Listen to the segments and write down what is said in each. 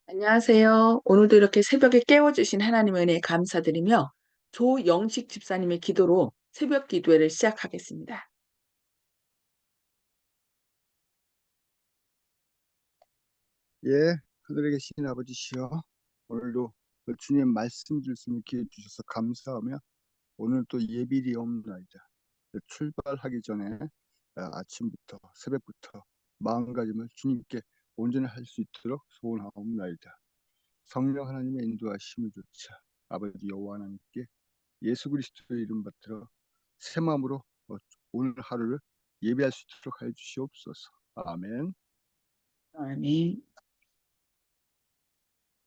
안녕하세요. 오늘도 이렇게 새벽에 깨워주신 하나님의 은혜에 감사드리며 조영식 집사님의 기도로 새벽 기도회를 시작하겠습니다. 예, 하늘에 계신 아버지시여, 오늘도 그 주님 말씀 주시는 기회 주셔서 감사하며 오늘 또 예비리 없나이다. 출발하기 전에 아침부터 새벽부터 마음가짐을 주님께 온전히 할 수 있도록 소원하옵나이다. 성령 하나님의 인도하심을 조차 아버지 여호와 하나님께 예수 그리스도의 이름 받들어 새 마음으로 오늘 하루를 예배할 수 있도록 해 주시옵소서. 아멘. 아멘.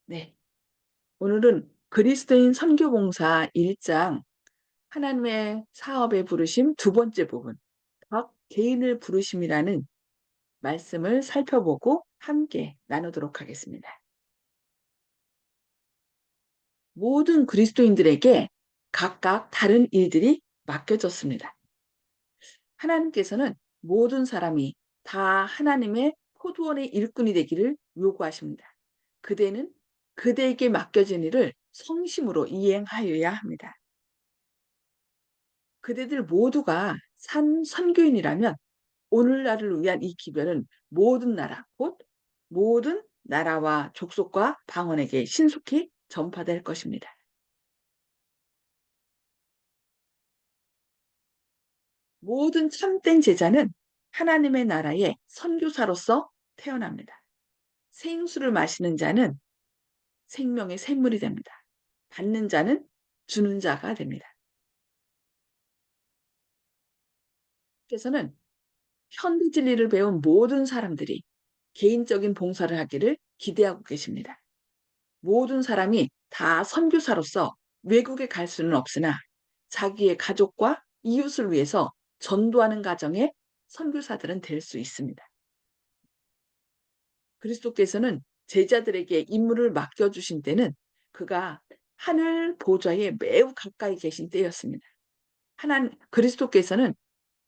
네. 오늘은 그리스도인 선교봉사 1장 하나님의 사업에 부르심 두 번째 부분 각 개인을 부르심이라는 말씀을 살펴보고 함께 나누도록 하겠습니다. 모든 그리스도인들에게 각각 다른 일들이 맡겨졌습니다. 하나님께서는 모든 사람이 다 하나님의 포도원의 일꾼이 되기를 요구하십니다. 그대는 그대에게 맡겨진 일을 성심으로 이행하여야 합니다. 그대들 모두가 산 선교인이라면 오늘날을 위한 이 기별은 모든 나라, 곧 모든 나라와 족속과 방언에게 신속히 전파될 것입니다. 모든 참된 제자는 하나님의 나라의 선교사로서 태어납니다. 생수를 마시는 자는 생명의 샘물이 됩니다. 받는 자는 주는 자가 됩니다. 그래서는 현대 진리를 배운 모든 사람들이 개인적인 봉사를 하기를 기대하고 계십니다. 모든 사람이 다 선교사로서 외국에 갈 수는 없으나 자기의 가족과 이웃을 위해서 전도하는 가정의 선교사들은 될 수 있습니다. 그리스도께서는 제자들에게 임무를 맡겨주신 때는 그가 하늘 보좌에 매우 가까이 계신 때였습니다. 그리스도께서는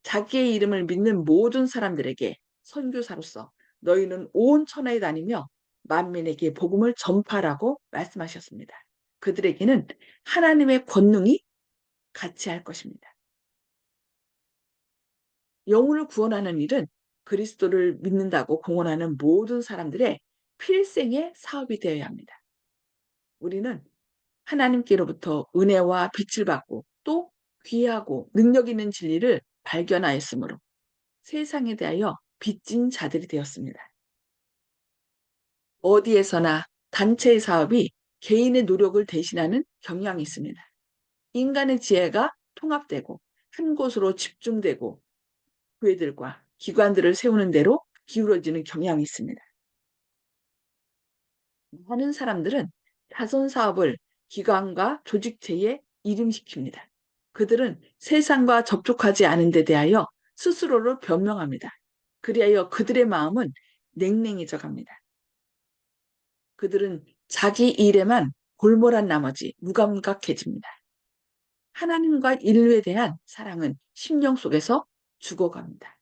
자기의 이름을 믿는 모든 사람들에게 선교사로서 너희는 온 천하에 다니며 만민에게 복음을 전파라고 말씀하셨습니다. 그들에게는 하나님의 권능이 같이 할 것입니다. 영혼을 구원하는 일은 그리스도를 믿는다고 공언하는 모든 사람들의 필생의 사업이 되어야 합니다. 우리는 하나님께로부터 은혜와 빛을 받고 또 귀하고 능력 있는 진리를 발견하였으므로 세상에 대하여 빚진 자들이 되었습니다. 어디에서나 단체의 사업이 개인의 노력을 대신하는 경향이 있습니다. 인간의 지혜가 통합되고 한 곳으로 집중되고 교회들과 기관들을 세우는 대로 기울어지는 경향이 있습니다. 많은 사람들은 자선 사업을 기관과 조직체에 이름시킵니다. 그들은 세상과 접촉하지 않은 데 대하여 스스로를 변명합니다. 그리하여 그들의 마음은 냉랭해져 갑니다. 그들은 자기 일에만 골몰한 나머지 무감각해집니다. 하나님과 인류에 대한 사랑은 심령 속에서 죽어갑니다.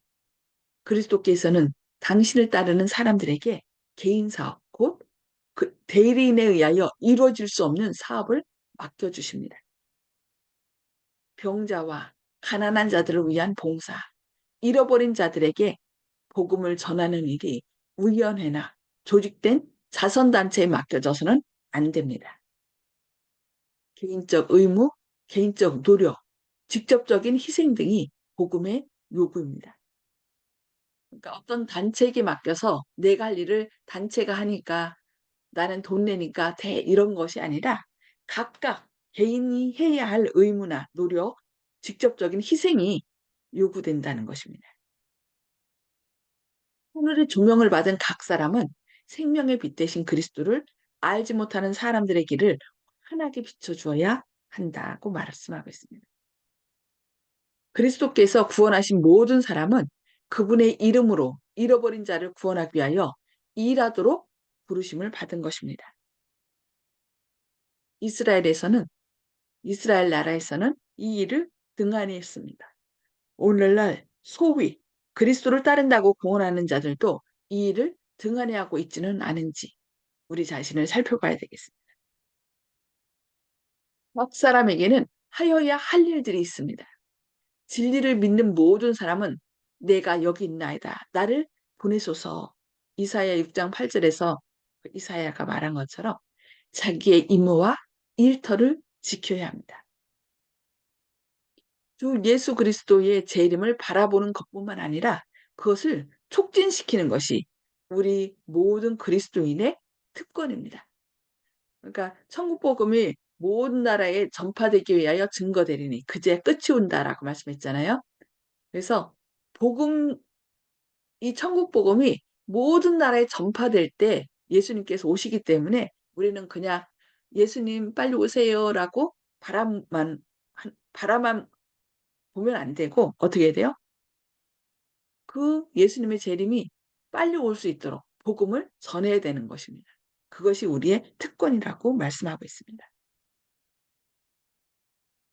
그리스도께서는 당신을 따르는 사람들에게 개인 사업, 곧 그 대리인에 의하여 이루어질 수 없는 사업을 맡겨주십니다. 병자와 가난한 자들을 위한 봉사, 잃어버린 자들에게 복음을 전하는 일이 위원회나 조직된 자선단체에 맡겨져서는 안 됩니다. 개인적 의무, 개인적 노력, 직접적인 희생 등이 복음의 요구입니다. 그러니까 어떤 단체에게 맡겨서 내가 할 일을 단체가 하니까 나는 돈 내니까 돼 이런 것이 아니라 각각 개인이 해야 할 의무나 노력, 직접적인 희생이 요구된다는 것입니다. 하늘의 조명을 받은 각 사람은 생명의 빛 대신 그리스도를 알지 못하는 사람들의 길을 환하게 비춰주어야 한다고 말씀하고 있습니다. 그리스도께서 구원하신 모든 사람은 그분의 이름으로 잃어버린 자를 구원하기 위하여 일하도록 부르심을 받은 것입니다. 이스라엘에서는 이스라엘 나라에서는 이 일을 등한히 했습니다. 오늘날 소위 그리스도를 따른다고 공언하는 자들도 이 일을 등한히 하고 있지는 않은지 우리 자신을 살펴봐야 되겠습니다. 각 사람에게는 하여야 할 일들이 있습니다. 진리를 믿는 모든 사람은 내가 여기 있나이다. 나를 보내소서. 이사야 6장 8절에서 이사야가 말한 것처럼 자기의 임무와 일터를 지켜야 합니다. 주 예수 그리스도의 재림을 바라보는 것뿐만 아니라 그것을 촉진시키는 것이 우리 모든 그리스도인의 특권입니다. 그러니까 천국 복음이 모든 나라에 전파되기 위하여 증거되리니 그제 끝이 온다라고 말씀했잖아요. 그래서 복음 이 천국 복음이 모든 나라에 전파될 때 예수님께서 오시기 때문에 우리는 그냥 예수님 빨리 오세요라고 바라만 보면 안 되고 어떻게 해야 돼요? 그 예수님의 재림이 빨리 올 수 있도록 복음을 전해야 되는 것입니다. 그것이 우리의 특권이라고 말씀하고 있습니다.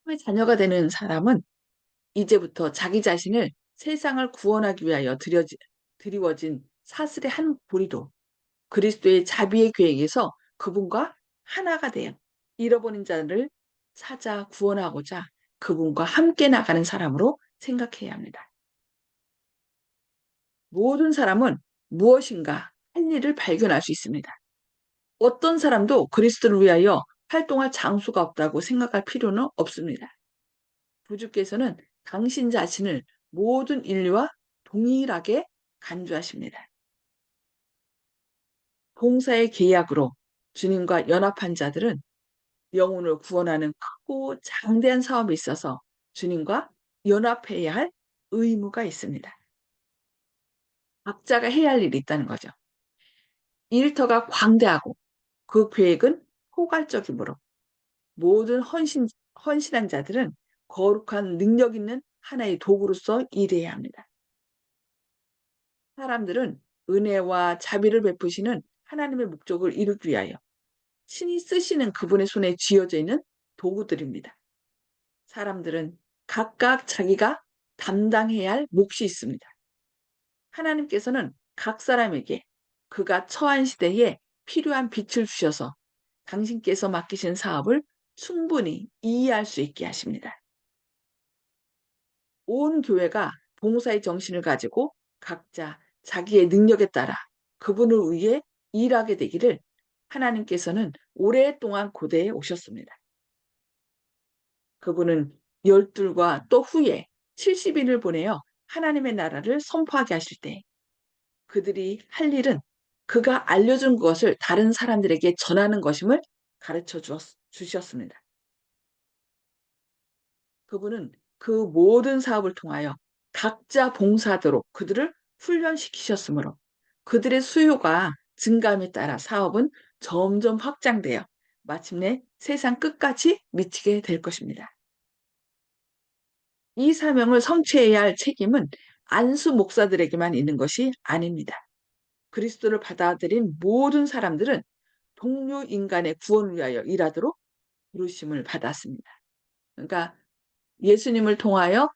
하나님의 자녀가 되는 사람은 이제부터 자기 자신을 세상을 구원하기 위하여 드리워진 사슬의 한 고리로 그리스도의 자비의 계획에서 그분과 하나가 돼요. 잃어버린 자를 찾아 구원하고자 그분과 함께 나가는 사람으로 생각해야 합니다. 모든 사람은 무엇인가 할 일을 발견할 수 있습니다. 어떤 사람도 그리스도를 위하여 활동할 장소가 없다고 생각할 필요는 없습니다. 구주께서는 당신 자신을 모든 인류와 동일하게 간주하십니다. 봉사의 계약으로 주님과 연합한 자들은 영혼을 구원하는 크고 장대한 사업에 있어서 주님과 연합해야 할 의무가 있습니다. 각자가 해야 할 일이 있다는 거죠. 일터가 광대하고 그 계획은 포괄적이므로 모든 헌신한 자들은 거룩한 능력 있는 하나의 도구로서 일해야 합니다. 사람들은 은혜와 자비를 베푸시는 하나님의 목적을 이루기 위하여 신이 쓰시는 그분의 손에 쥐어져 있는 도구들입니다. 사람들은 각각 자기가 담당해야 할 몫이 있습니다. 하나님께서는 각 사람에게 그가 처한 시대에 필요한 빛을 주셔서 당신께서 맡기신 사업을 충분히 이해할 수 있게 하십니다. 온 교회가 봉사의 정신을 가지고 각자 자기의 능력에 따라 그분을 위해 일하게 되기를 하나님께서는 오랫동안 고대해 오셨습니다. 그분은 열둘과 또 후에 70인을 보내어 하나님의 나라를 선포하게 하실 때 그들이 할 일은 그가 알려준 것을 다른 사람들에게 전하는 것임을 가르쳐 주셨습니다. 그분은 그 모든 사업을 통하여 각자 봉사하도록 그들을 훈련시키셨으므로 그들의 수요가 증감에 따라 사업은 점점 확장되어 마침내 세상 끝까지 미치게 될 것입니다. 이 사명을 성취해야 할 책임은 안수 목사들에게만 있는 것이 아닙니다. 그리스도를 받아들인 모든 사람들은 동료 인간의 구원을 위하여 일하도록 부르심을 받았습니다. 그러니까 예수님을 통하여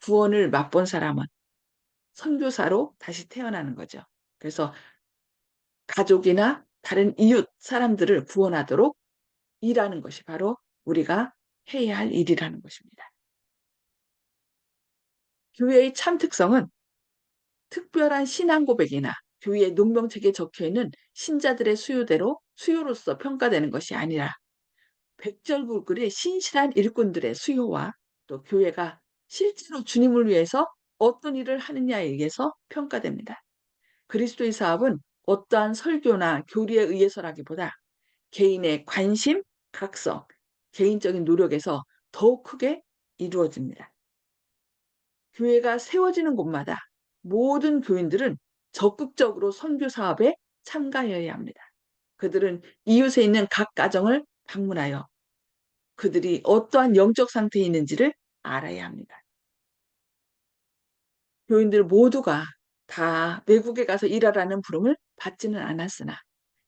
구원을 맛본 사람은 선교사로 다시 태어나는 거죠. 그래서 가족이나 다른 이웃 사람들을 구원하도록 일하는 것이 바로 우리가 해야 할 일이라는 것입니다. 교회의 참 특성은 특별한 신앙 고백이나 교회의 농명책에 적혀있는 신자들의 수요로서 평가되는 것이 아니라 백절불굴의 신실한 일꾼들의 수요와 또 교회가 실제로 주님을 위해서 어떤 일을 하느냐에 의해서 평가됩니다. 그리스도의 사업은 어떠한 설교나 교리에 의해서라기보다 개인의 관심, 각성, 개인적인 노력에서 더욱 크게 이루어집니다. 교회가 세워지는 곳마다 모든 교인들은 적극적으로 선교 사업에 참가해야 합니다. 그들은 이웃에 있는 각 가정을 방문하여 그들이 어떠한 영적 상태에 있는지를 알아야 합니다. 교인들 모두가 다 외국에 가서 일하라는 부름을 받지는 않았으나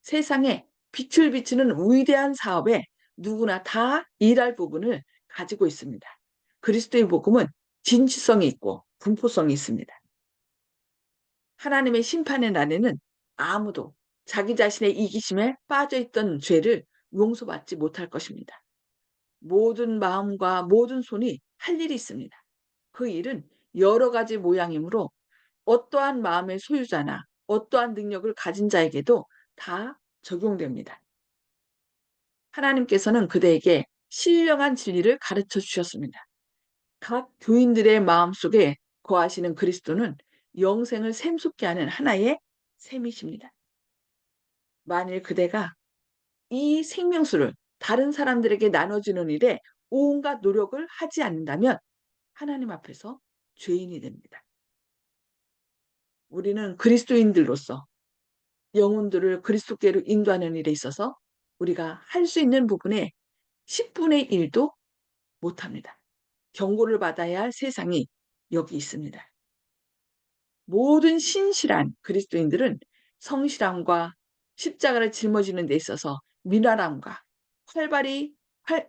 세상에 빛을 비추는 위대한 사업에 누구나 다 일할 부분을 가지고 있습니다. 그리스도의 복음은 진취성이 있고 분포성이 있습니다. 하나님의 심판의 날에는 아무도 자기 자신의 이기심에 빠져있던 죄를 용서받지 못할 것입니다. 모든 마음과 모든 손이 할 일이 있습니다. 그 일은 여러 가지 모양이므로 어떠한 마음의 소유자나 어떠한 능력을 가진 자에게도 다 적용됩니다. 하나님께서는 그대에게 신령한 진리를 가르쳐 주셨습니다. 각 교인들의 마음속에 거하시는 그리스도는 영생을 샘솟게 하는 하나의 샘이십니다. 만일 그대가 이 생명수를 다른 사람들에게 나눠주는 일에 온갖 노력을 하지 않는다면 하나님 앞에서 죄인이 됩니다. 우리는 그리스도인들로서 영혼들을 그리스도께로 인도하는 일에 있어서 우리가 할 수 있는 부분에 10분의 1도 못합니다. 경고를 받아야 할 세상이 여기 있습니다. 모든 신실한 그리스도인들은 성실함과 십자가를 짊어지는 데 있어서 민활함과 활발히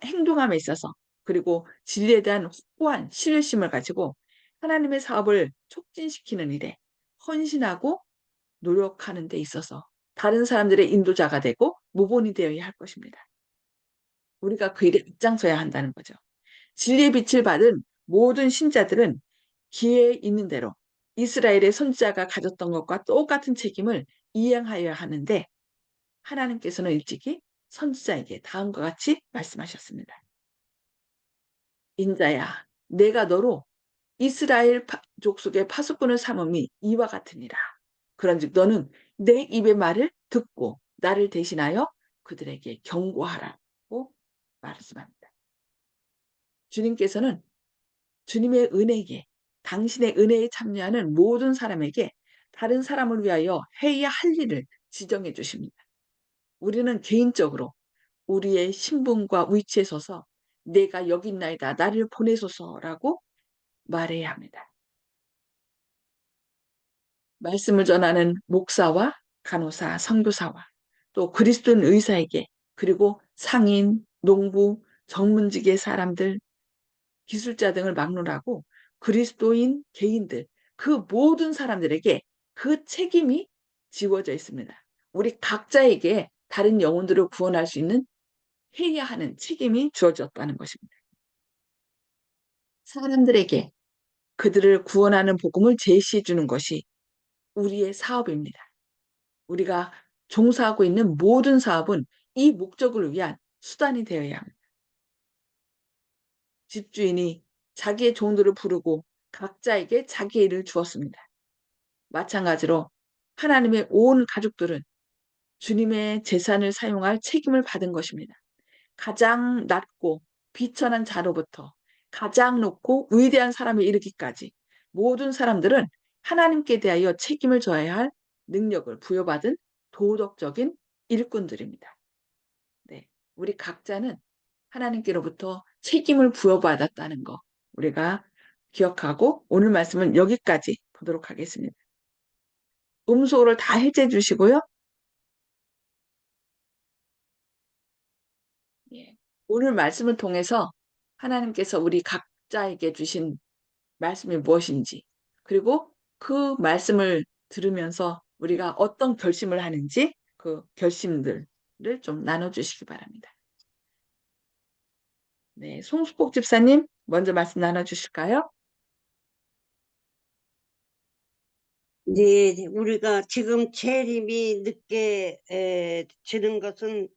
행동함에 있어서 그리고 진리에 대한 확고한 신뢰심을 가지고 하나님의 사업을 촉진시키는 일에 헌신하고 노력하는 데 있어서 다른 사람들의 인도자가 되고 모본이 되어야 할 것입니다. 우리가 그 일에 앞장서야 한다는 거죠. 진리의 빛을 받은 모든 신자들은 기회에 있는 대로 이스라엘의 선지자가 가졌던 것과 똑같은 책임을 이행하여야 하는데 하나님께서는 일찍이 선지자에게 다음과 같이 말씀하셨습니다. 인자야, 내가 너로 이스라엘 족속의 파수꾼을 삼음이 이와 같으니라. 그런즉 너는 내 입의 말을 듣고 나를 대신하여 그들에게 경고하라고 말씀합니다. 주님께서는 주님의 은혜에 당신의 은혜에 참여하는 모든 사람에게 다른 사람을 위하여 해야 할 일을 지정해 주십니다. 우리는 개인적으로 우리의 신분과 위치에 서서 내가 여기 있나이다 나를 보내소서라고 말해야 합니다. 말씀을 전하는 목사와 간호사, 선교사와 또 그리스도인 의사에게 그리고 상인, 농부, 전문직의 사람들, 기술자 등을 막론하고 그리스도인 개인들 그 모든 사람들에게 그 책임이 지워져 있습니다. 우리 각자에게 다른 영혼들을 구원할 수 있는 해야 하는 책임이 주어졌다는 것입니다. 사람들에게 그들을 구원하는 복음을 제시해 주는 것이 우리의 사업입니다. 우리가 종사하고 있는 모든 사업은 이 목적을 위한 수단이 되어야 합니다. 집주인이 자기의 종들을 부르고 각자에게 자기 일을 주었습니다. 마찬가지로 하나님의 온 가족들은 주님의 재산을 사용할 책임을 받은 것입니다. 가장 낮고 비천한 자로부터 가장 높고 위대한 사람에 이르기까지 모든 사람들은 하나님께 대하여 책임을 져야 할 능력을 부여받은 도덕적인 일꾼들입니다. 네, 우리 각자는 하나님께로부터 책임을 부여받았다는 거 우리가 기억하고 오늘 말씀은 여기까지 보도록 하겠습니다. 음소를 다 해제해 주시고요. 예. 오늘 말씀을 통해서 하나님께서 우리 각자에게 주신 말씀이 무엇인지, 그리고 그 말씀을 들으면서 우리가 어떤 결심을 하는지 그 결심들을 좀 나눠주시기 바랍니다. 네, 송수복 집사님 먼저 말씀 나눠주실까요? 네, 우리가 지금 재림이 늦게 지는 것은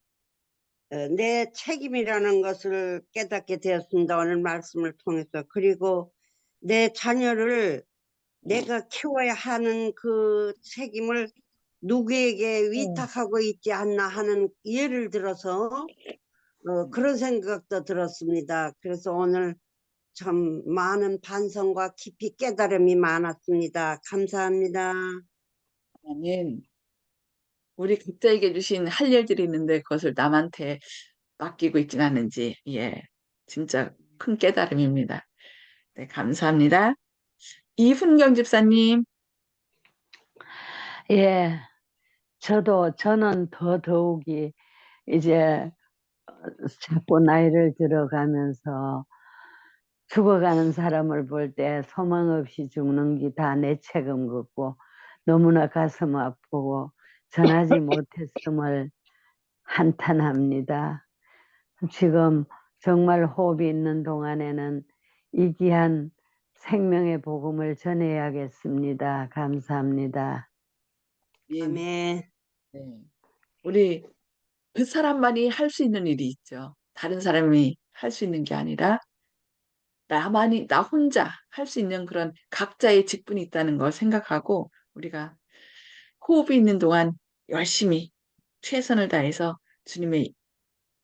내 책임이라는 것을 깨닫게 되었습니다. 오늘 말씀을 통해서. 그리고 내 자녀를 내가 키워야 하는 그 책임을 누구에게 위탁하고 있지 않나 하는 예를 들어서 그런 생각도 들었습니다. 그래서 오늘 참 많은 반성과 깊이 깨달음이 많았습니다. 감사합니다. 하나님, 우리 각자에게 주신 할 일들이 있는데 그것을 남한테 맡기고 있지는 않은지, 예, 진짜 큰 깨달음입니다. 네, 감사합니다. 이훈경 집사님, 예, 저는 더더욱이 이제 자꾸 나이를 들어가면서 죽어가는 사람을 볼 때 소망 없이 죽는 게 다 내 책임 같고 너무나 가슴 아프고 전하지 못했음을 한탄합니다. 지금 정말 호흡이 있는 동안에는 이 귀한 생명의 복음을 전해야겠습니다. 감사합니다. 아멘. 네. 우리 그 사람만이 할 수 있는 일이 있죠. 다른 사람이 할 수 있는 게 아니라 나 혼자 할 수 있는 그런 각자의 직분이 있다는 걸 생각하고 우리가 호흡이 있는 동안 열심히 최선을 다해서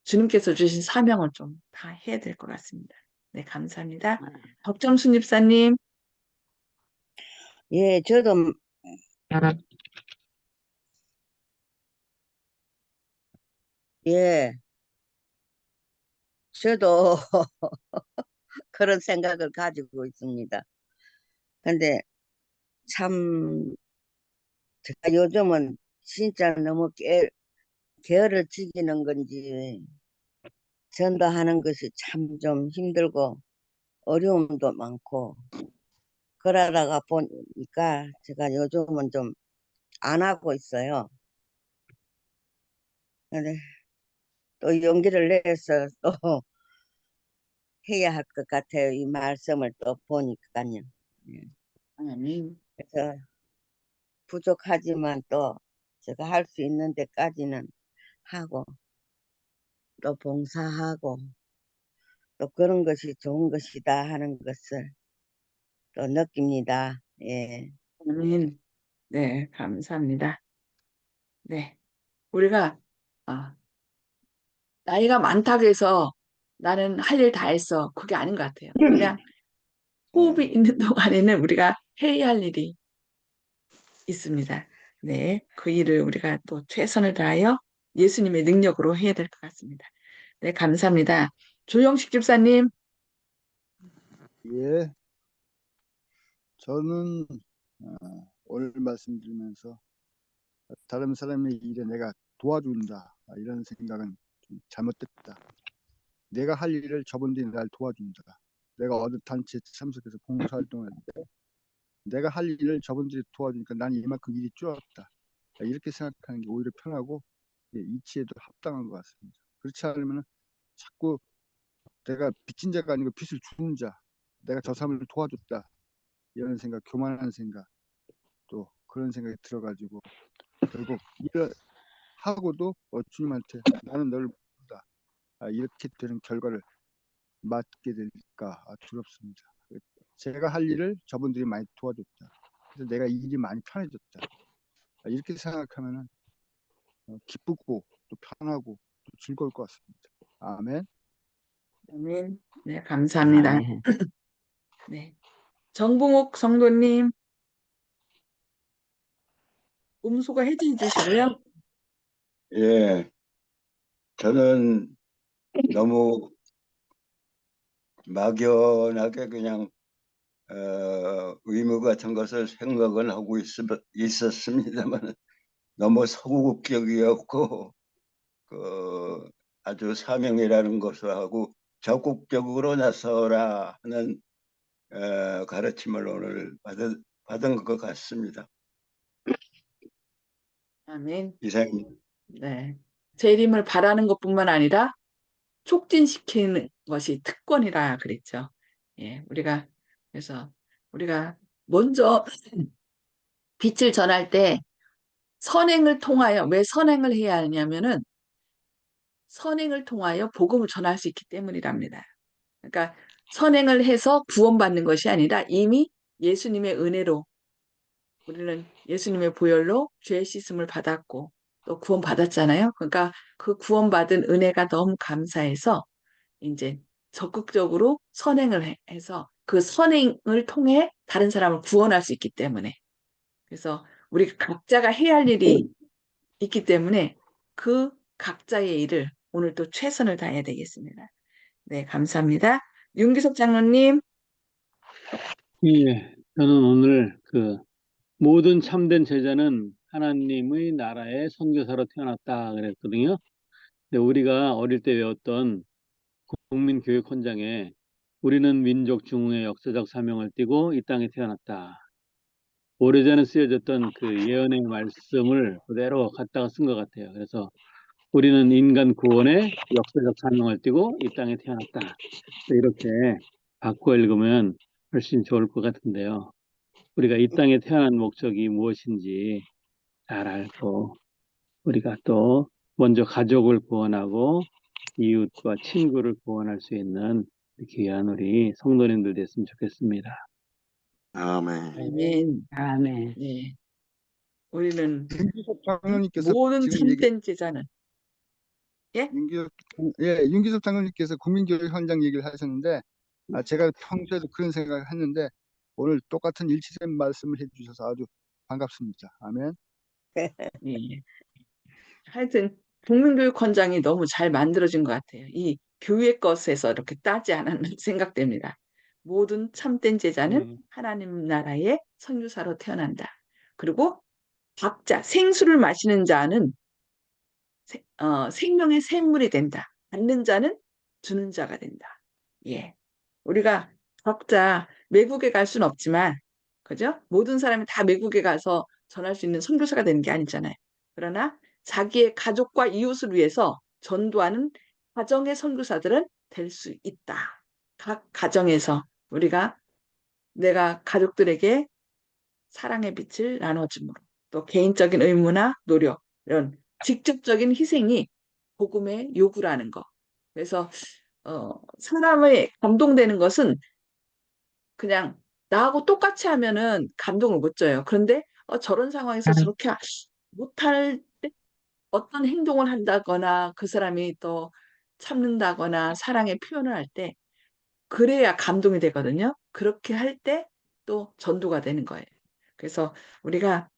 주님께서 주신 사명을 좀 다 해야 될 것 같습니다. 네, 감사합니다. 덕정순 집사님. 예, 저도 예, 저도 그런 생각을 가지고 있습니다. 근데 참 제가 요즘은 진짜 너무 게으를 지기는 건지 전도하는 것이 참 좀 힘들고 어려움도 많고 그러다가 보니까 제가 요즘은 좀 안 하고 있어요. 근데 또 용기를 내서 또 해야 할 것 같아요. 이 말씀을 또 보니까요. 예. 아멘. 그래서 부족하지만 또 제가 할 수 있는 데까지는 하고 또 봉사하고 또 그런 것이 좋은 것이다 하는 것을 또 느낍니다. 예. 아멘. 네, 감사합니다. 네, 우리가 아, 나이가 많다고 해서 나는 할 일 다 했어. 그게 아닌 것 같아요. 그냥 호흡이 있는 동안에는 우리가 해야 할 일이 있습니다. 네, 그 일을 우리가 또 최선을 다하여 예수님의 능력으로 해야 될 것 같습니다. 네, 감사합니다. 조영식 집사님. 예, 저는 오늘 말씀드리면서 다른 사람의 일에 내가 도와준다 이런 생각은 좀 잘못됐다. 내가 할 일을 저분들이 날 도와준다. 내가 어느 단체에 참석해서 봉사활동을 할 때 내가 할 일을 저분들이 도와주니까 난 이만큼 일이 줄었다. 이렇게 생각하는 게 오히려 편하고 이치에도 합당한 것 같습니다. 그렇지 않으면 자꾸 내가 빚진 자가 아니고 빚을 주는 자, 내가 저 사람을 도와줬다 이런 생각, 교만한 생각, 또 그런 생각이 들어가지고 결국 일을 하고도 주님한테 나는 너를 모른다 이렇게 되는 결과를 맞게 될까 두렵습니다. 제가 할 일을 저분들이 많이 도와줬다. 그래서 내가 일이 많이 편해졌다. 이렇게 생각하면 기쁘고 또 편하고 또 즐거울 것 같습니다. 아멘. 아멘. 네, 감사합니다. 아멘. 네, 정봉옥 성도님, 음소거 해제해 주시고요. 예, 저는 너무 막연하게 그냥 의무 같은 것을 생각은 하고 있었습니다만 너무 소극적이었고 아주 사명이라는 것을 하고 적극적으로 나서라 하는 가르침을 오늘 받은 것 같습니다. 아멘. 이상입니다. 네, 재림을 바라는 것뿐만 아니라 촉진시키는 것이 특권이라 그랬죠. 예, 그래서 우리가 먼저 빛을 전할 때 선행을 통하여, 왜 선행을 해야 하냐면은 선행을 통하여 복음을 전할 수 있기 때문이랍니다. 그러니까 선행을 해서 구원받는 것이 아니라 이미 예수님의 은혜로 우리는 예수님의 보혈로 죄 씻음을 받았고 또 구원받았잖아요. 그러니까 그 구원받은 은혜가 너무 감사해서 이제 적극적으로 선행을 해서 그 선행을 통해 다른 사람을 구원할 수 있기 때문에 그래서 우리 각자가 해야 할 일이 있기 때문에 그 각자의 일을 오늘 또 최선을 다해야 되겠습니다. 네, 감사합니다. 윤기석 장로님. 예, 저는 오늘 모든 참된 제자는 하나님의 나라의 선교사로 태어났다 그랬거든요. 근데 우리가 어릴 때 외웠던 국민교육 헌장에 우리는 민족 중흥의 역사적 사명을 띠고 이 땅에 태어났다. 오래전에 쓰여졌던 그 예언의 말씀을 그대로 갖다가 쓴 것 같아요. 그래서 우리는 인간 구원의 역사적 사명을 띠고 이 땅에 태어났다. 이렇게 바꿔 읽으면 훨씬 좋을 것 같은데요. 우리가 이 땅에 태어난 목적이 무엇인지 잘 알고 우리가 또 먼저 가족을 구원하고 이웃과 친구를 구원할 수 있는 귀한 우리 성도님들 됐으면 좋겠습니다. 아멘. 아멘. 아멘. 네. 우리는 윤기석 장로님께서 모든 지금 얘기 참된 제자는 윤기석 장로님께서 국민교육 현장 얘기를 하셨는데 제가 평소에도 그런 생각을 했는데 오늘 똑같은 일치된 말씀을 해주셔서 아주 반갑습니다. 아멘. 예. 하여튼 국민교육헌장이 너무 잘 만들어진 것 같아요. 이 교회 것에서 이렇게 따지 않았는 생각됩니다. 모든 참된 제자는 하나님 나라의 선교사로 태어난다. 그리고 각자 생수를 마시는 자는 생명의 샘물이 된다. 받는 자는 주는 자가 된다. 예. 우리가 각자 외국에 갈 수는 없지만, 그죠? 모든 사람이 다 외국에 가서 전할 수 있는 선교사가 되는 게 아니잖아요. 그러나 자기의 가족과 이웃을 위해서 전도하는 가정의 선교사들은 될 수 있다. 각 가정에서 우리가 내가 가족들에게 사랑의 빛을 나눠줌으로 또 개인적인 의무나 노력 이런 직접적인 희생이 복음의 요구라는 거. 그래서 사람의 감동되는 것은 그냥 나하고 똑같이 하면은 감동을 못 줘요. 그런데 저런 상황에서 저렇게 못할 때 어떤 행동을 한다거나 그 사람이 또 참는다거나 사랑의 표현을 할 때 그래야 감동이 되거든요. 그렇게 할 때 또 전도가 되는 거예요. 그래서 우리가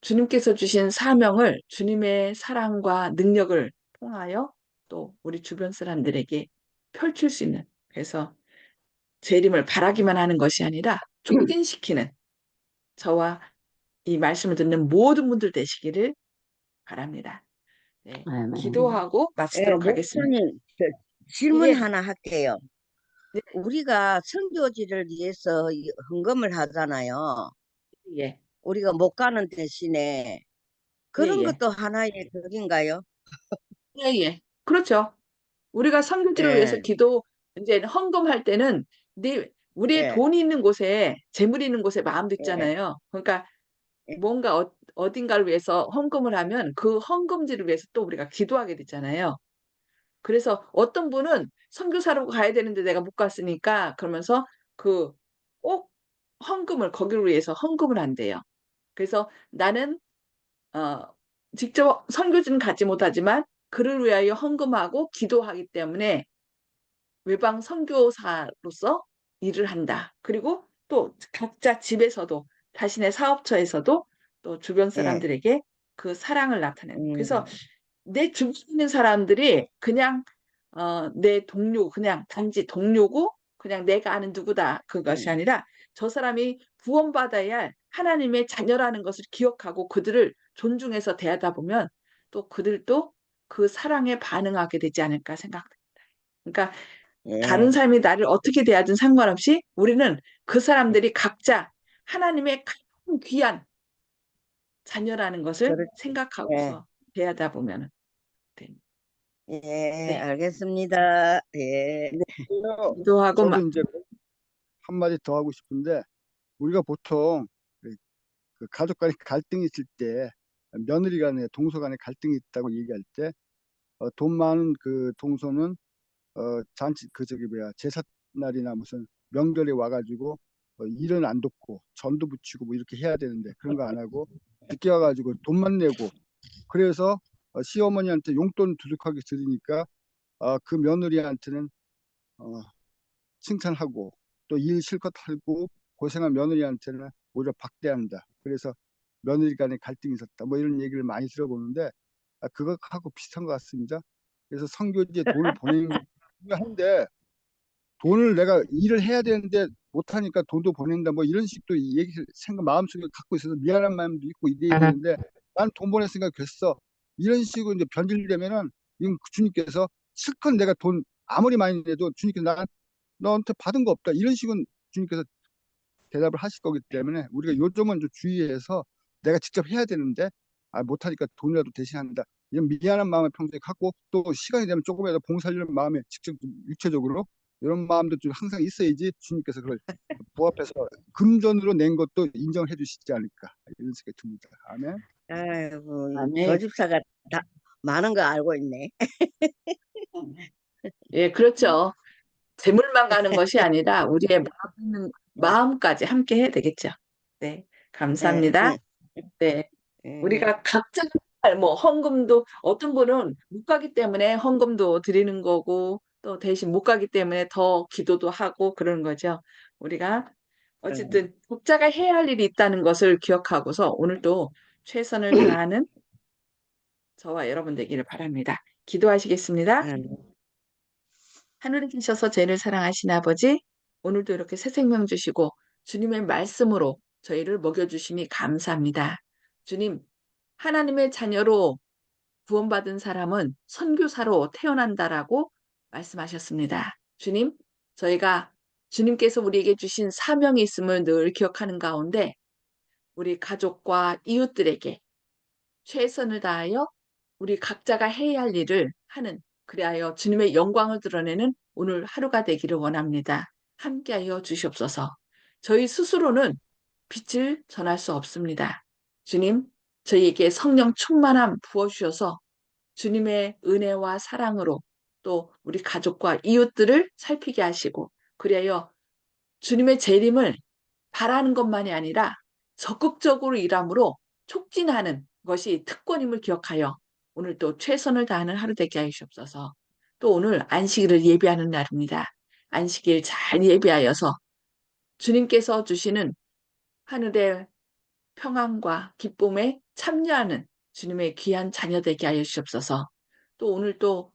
주님께서 주신 사명을 주님의 사랑과 능력을 통하여 또 우리 주변 사람들에게 펼칠 수 있는, 그래서 재림을 바라기만 하는 것이 아니라 촉진시키는 저와 이 말씀을 듣는 모든 분들 되시기를 바랍니다. 네, 아멘. 기도하고 예, 마치도록 하겠습니다. 목사님, 질문 예, 하나 할게요. 네, 우리가 선교지를 위해서 헌금을 하잖아요. 예, 우리가 못 가는 대신에 예, 그런 예, 것도 하나의 덕인가요? 예, 예. 그렇죠. 우리가 선교지를 위해서 예, 이제 헌금할 때는 우리의 예, 돈이 있는 곳에, 재물이 있는 곳에 마음도 예, 있잖아요. 그러니까 예, 뭔가 어딘가를 위해서 헌금을 하면 그 헌금지를 위해서 또 우리가 기도하게 되잖아요. 그래서 어떤 분은 선교사로 가야 되는데 내가 못 갔으니까 그러면서 그 꼭 헌금을 거기를 위해서 헌금을 한대요. 그래서 나는 어, 직접 선교지는 가지 못하지만 그를 위하여 헌금하고 기도하기 때문에 외방 선교사로서 일을 한다. 그리고 또 각자 집에서도 자신의 사업처에서도 또 주변 예, 사람들에게 그 사랑을 나타내는. 그래서 음, 내 주변에 있는 사람들이 그냥 내 동료, 그냥 단지 동료고 그냥 내가 아는 누구다 그것이 음, 아니라 저 사람이 구원받아야 할 하나님의 자녀라는 것을 기억하고 그들을 존중해서 대하다 보면 또 그들도 그 사랑에 반응하게 되지 않을까 생각됩니다. 그러니까 다른 예, 사람이 나를 어떻게 대하든 상관없이 우리는 그 사람들이 각자 하나님의 가장 귀한 자녀라는 것을 그렇, 예, 생각하고서 대하다 보면 됩니다. 예, 네. 알겠습니다. 예, 네. 그래요. 기도하고 저도 이제 한마디 더 하고 싶은데 우리가 보통 그 가족 간에 갈등이 있을 때 며느리 간에 동서 간에 갈등이 있다고 얘기할 때 돈 많은 그 동서는 잔치 그 저기 뭐야 제삿날이나 무슨 명절에 와가지고 일은 안 돕고 전도 붙이고 뭐 이렇게 해야 되는데 그런 거 안 하고 늦게 와가지고 돈만 내고 그래서 시어머니한테 용돈 두둑하게 드리니까 그 며느리한테는 어, 칭찬하고 또 일 실컷 하고 고생한 며느리한테는 오히려 박대한다. 그래서 며느리 간에 갈등이 있었다. 뭐 이런 얘기를 많이 들어보는데 그거하고 비슷한 것 같습니다. 그래서 선교지에 돈을 보내는 한데 돈을 내가 일을 해야 되는데 못하니까 돈도 보낸다. 뭐 이런 식도 얘기 생각 마음속에 갖고 있어서 미안한 마음도 있고 이래야 되는데 난 돈 보냈으니까 됐어. 이런 식으로 이제 변질되면은 이건 주님께서 실컷 내가 돈 아무리 많이 내도 주님께서 나 너한테 받은 거 없다. 이런 식은 주님께서 대답을 하실 거기 때문에 우리가 요점은 좀 주의해서 내가 직접 해야 되는데 못하니까 돈이라도 대신한다. 이런 미안한 마음을 평소에 갖고 또 시간이 되면 조금이라도 봉사하려는 마음에 직접 육체적으로 이런 마음도 좀 항상 있어야지 주님께서 그걸 부합해서 금전으로 낸 것도 인정해 주시지 않을까 이런 생각이 듭니다. 아멘. 아이고, 이 아멘. 교집사가 다 많은 거 알고 있네. 예, 그렇죠. 재물만 가는 것이 아니라 우리의 마음까지 함께 해야 되겠죠. 네, 예, 감사합니다. 네, 예, 우리가 각자 뭐 헌금도 어떤 분은 못 가기 때문에 헌금도 드리는 거고 또 대신 못 가기 때문에 더 기도도 하고 그러는 거죠. 우리가 어쨌든 각자가 해야 할 일이 있다는 것을 기억하고서 오늘도 최선을 다하는 저와 여러분 되기를 바랍니다. 기도하시겠습니다. 하늘에 계셔서 죄를 사랑하신 아버지, 오늘도 이렇게 새 생명 주시고 주님의 말씀으로 저희를 먹여주시니 감사합니다. 주님, 하나님의 자녀로 구원받은 사람은 선교사로 태어난다라고 말씀하셨습니다. 주님, 저희가 주님께서 우리에게 주신 사명이 있음을 늘 기억하는 가운데 우리 가족과 이웃들에게 최선을 다하여 우리 각자가 해야 할 일을 하는 그리하여 주님의 영광을 드러내는 오늘 하루가 되기를 원합니다. 함께하여 주시옵소서. 저희 스스로는 빛을 전할 수 없습니다. 주님, 저희에게 성령 충만함 부어주셔서 주님의 은혜와 사랑으로 또 우리 가족과 이웃들을 살피게 하시고 그리하여 주님의 재림을 바라는 것만이 아니라 적극적으로 일함으로 촉진하는 것이 특권임을 기억하여 오늘 또 최선을 다하는 하루 되게 하시옵소서. 또 오늘 안식일을 예비하는 날입니다. 안식일 잘 예비하여서 주님께서 주시는 하늘의 평안과 기쁨에 참여하는 주님의 귀한 자녀 되게 하여 주시옵소서. 또 오늘 또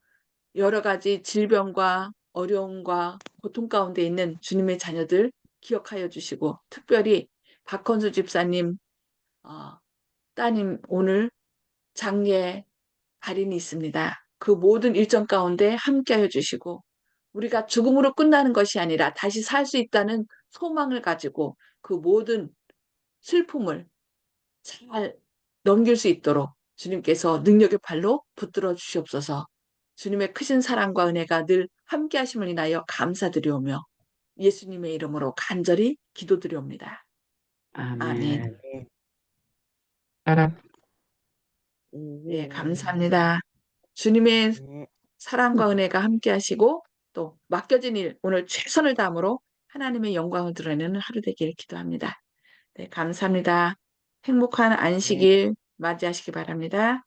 여러 가지 질병과 어려움과 고통 가운데 있는 주님의 자녀들 기억하여 주시고 특별히 박헌수 집사님 따님 오늘 장례 발인이 있습니다. 그 모든 일정 가운데 함께하여 주시고 우리가 죽음으로 끝나는 것이 아니라 다시 살 수 있다는 소망을 가지고 그 모든 슬픔을 잘 넘길 수 있도록 주님께서 능력의 발로 붙들어 주시옵소서. 주님의 크신 사랑과 은혜가 늘 함께 하심을 인하여 감사드리오며 예수님의 이름으로 간절히 기도드리옵니다. 아멘. 아멘. 네, 감사합니다. 주님의 사랑과 은혜가 함께 하시고 또 맡겨진 일 오늘 최선을 다함으로 하나님의 영광을 드러내는 하루 되기를 기도합니다. 네, 감사합니다. 행복한 안식일 맞이하시기 바랍니다.